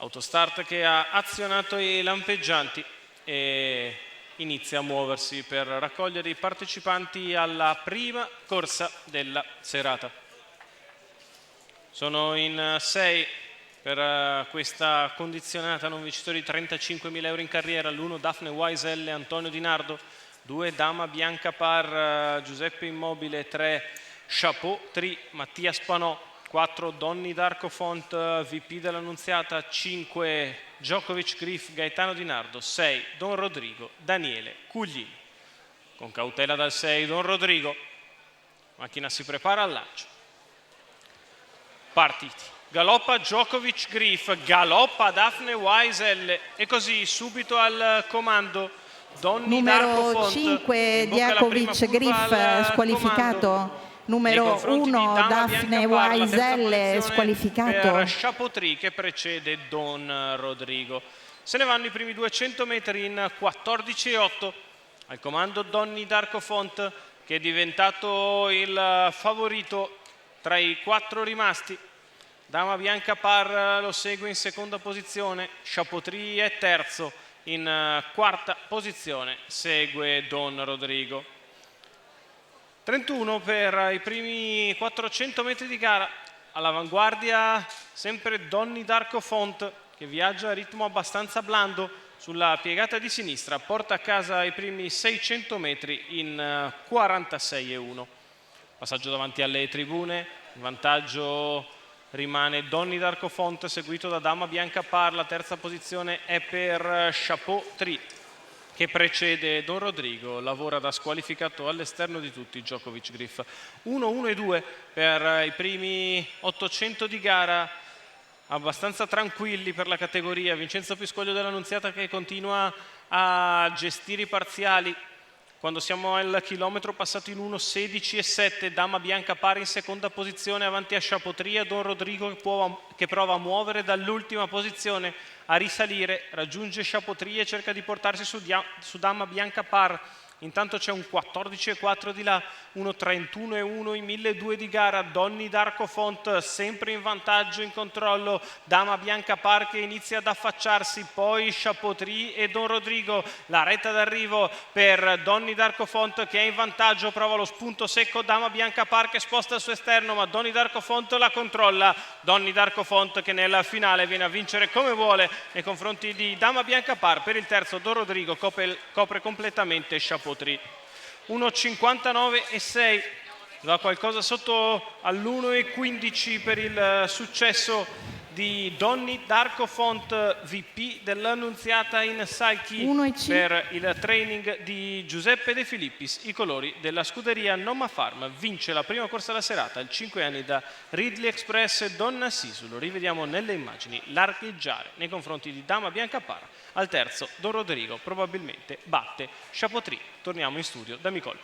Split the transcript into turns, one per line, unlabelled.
Autostart che ha azionato i lampeggianti e inizia a muoversi per raccogliere i partecipanti alla prima corsa della serata. Sono in 6 per questa condizionata non vincitori, 35.000 euro in carriera. L'1 Daphne Wise L, Antonio Di Nardo. 2 Dama Bianca Par, Giuseppe Immobile. 3 Chapeau 3, Mattia Spanò. 4 Donny Darko Font, VP dell'Annunziata. 5 Djokovic Griff, Gaetano Di Nardo. 6 Don Rodrigo, Daniele Cuglini. Con cautela dal 6 Don Rodrigo. Macchina si prepara al lancio. Partiti. Galoppa Djokovic Griff, galoppa Daphne Wise L e così subito al comando Donny Darko
numero
Font.
5 Djokovic Griff squalificato. Numero 1 Daphne Wise L squalificato.
Per Chapeau 3 che precede Don Rodrigo. Se ne vanno i primi 200 metri in 14,8. Al comando Donny Darko Font che è diventato il favorito tra i 4 rimasti. Dama Bianca Par lo segue in seconda posizione, Chapeau 3 è terzo, in quarta posizione segue Don Rodrigo. 31 per i primi 400 metri di gara, all'avanguardia sempre Donny Darko Font che viaggia a ritmo abbastanza blando sulla piegata di sinistra, porta a casa i primi 600 metri in 46,1. Passaggio davanti alle tribune, in vantaggio rimane Donny Darko Font seguito da Dama Bianca Par. La terza posizione è per Chapeau 3 che precede Don Rodrigo, lavora da squalificato all'esterno di tutti Djokovic Griff. 1-1 e 2 per i primi 800 di gara, abbastanza tranquilli per la categoria. Vincenzo Piscoglio dell'Annunziata che continua a gestire i parziali. Quando siamo al chilometro passato in 1:16 e 7, Dama Bianca Par in seconda posizione avanti a Chapeau 3, Don Rodrigo che prova a muovere dall'ultima posizione a risalire, raggiunge Chapeau 3 e cerca di portarsi su Dama Bianca Par. Intanto c'è un 14,4 di là, 1,31,1 i 1.200 di gara. Donny Darko Font sempre in vantaggio in controllo, Dama Bianca Par che inizia ad affacciarsi, poi Chapeau 3 e Don Rodrigo. La retta d'arrivo per Donny Darko Font che è in vantaggio, prova lo spunto secco Dama Bianca Par che sposta il suo esterno ma Donny Darko Font la controlla. Donny Darko Font che nella finale viene a vincere come vuole nei confronti di Dama Bianca Par. Per il terzo Don Rodrigo copre completamente Chapeau 3. 1,59 e 6, va qualcosa sotto all'1,15 per il successo di Donny Darko Font, VP dell'Annunziata in Salchi, per il training di Giuseppe De Filippis, i colori della scuderia Noma Farm. Vince la prima corsa della serata, il 5 anni da Ridley Express Donna Sisu. Lo rivediamo nelle immagini largheggiare nei confronti di Dama Bianca Par. Al terzo Don Rodrigo probabilmente batte Chapeau 3. Torniamo in studio da Micol.